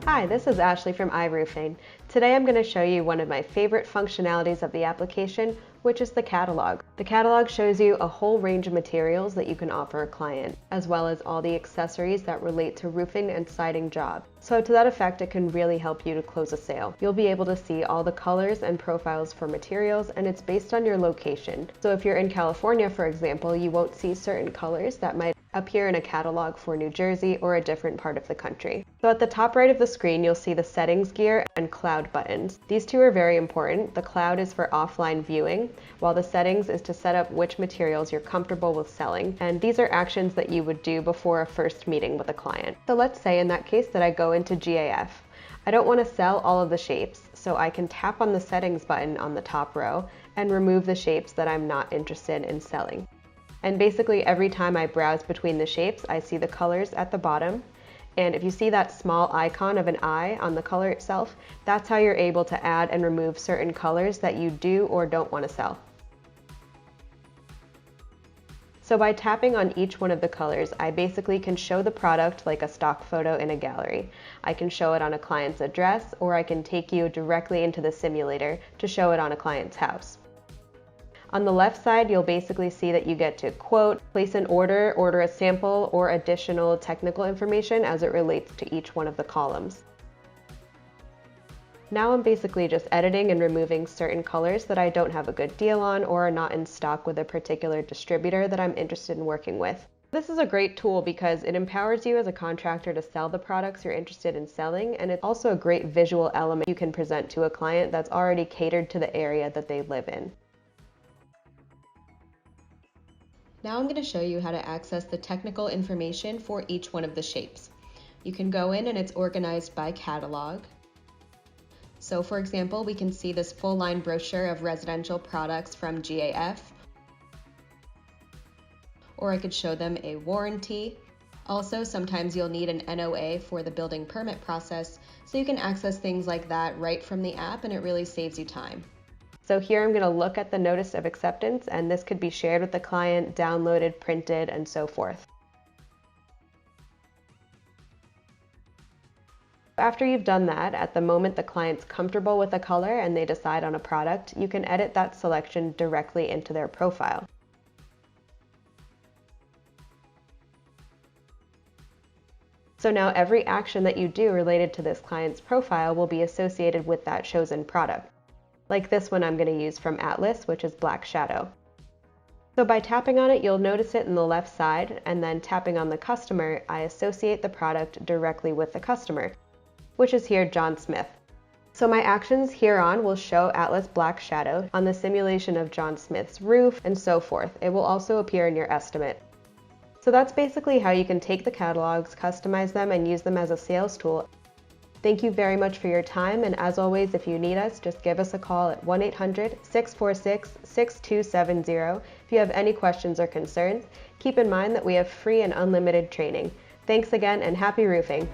Hi, this is Ashley from iRoofing. Today I'm going to show you one of my favorite functionalities of the application, which is the catalog. The catalog shows you a whole range of materials that you can offer a client, as well as all the accessories that relate to roofing and siding jobs. So to that effect, it can really help you to close a sale. You'll be able to see all the colors and profiles for materials, and it's based on your location. So if you're in California, for example, you won't see certain colors that might appear in a catalog for New Jersey or a different part of the country. So at the top right of the screen, you'll see the settings gear and cloud buttons. These two are very important. The cloud is for offline viewing, while the settings is to set up which materials you're comfortable with selling. And these are actions that you would do before a first meeting with a client. So let's say in that case that I go into GAF. I don't want to sell all of the shapes, so I can tap on the settings button on the top row and remove the shapes that I'm not interested in selling. And basically every time I browse between the shapes, I see the colors at the bottom. And if you see that small icon of an eye on the color itself, that's how you're able to add and remove certain colors that you do or don't want to sell. So by tapping on each one of the colors, I basically can show the product like a stock photo in a gallery. I can show it on a client's address, or I can take you directly into the simulator to show it on a client's house. On the left side, you'll basically see that you get to quote, place an order, order a sample, or additional technical information as it relates to each one of the columns. Now I'm basically just editing and removing certain colors that I don't have a good deal on or are not in stock with a particular distributor that I'm interested in working with. This is a great tool because it empowers you as a contractor to sell the products you're interested in selling, and it's also a great visual element you can present to a client that's already catered to the area that they live in. Now I'm going to show you how to access the technical information for each one of the shapes. You can go in and it's organized by catalog. So for example, we can see this full line brochure of residential products from GAF. Or I could show them a warranty. Also, sometimes you'll need an NOA for the building permit process, so you can access things like that right from the app, and it really saves you time. So here I'm going to look at the notice of acceptance, and this could be shared with the client, downloaded, printed, and so forth. After you've done that, at the moment the client's comfortable with a color and they decide on a product, you can edit that selection directly into their profile. So now every action that you do related to this client's profile will be associated with that chosen product. Like this one I'm going to use from Atlas, which is Black Shadow. So by tapping on it, you'll notice it in the left side, and then tapping on the customer, I associate the product directly with the customer, which is here John Smith. So my actions here on will show Atlas Black Shadow on the simulation of John Smith's roof and so forth. It will also appear in your estimate. So that's basically how you can take the catalogs, customize them, and use them as a sales tool. Thank you very much for your time, and as always, if you need us, just give us a call at 1-800-646-6270. If you have any questions or concerns, keep in mind that we have free and unlimited training. Thanks again, and happy roofing!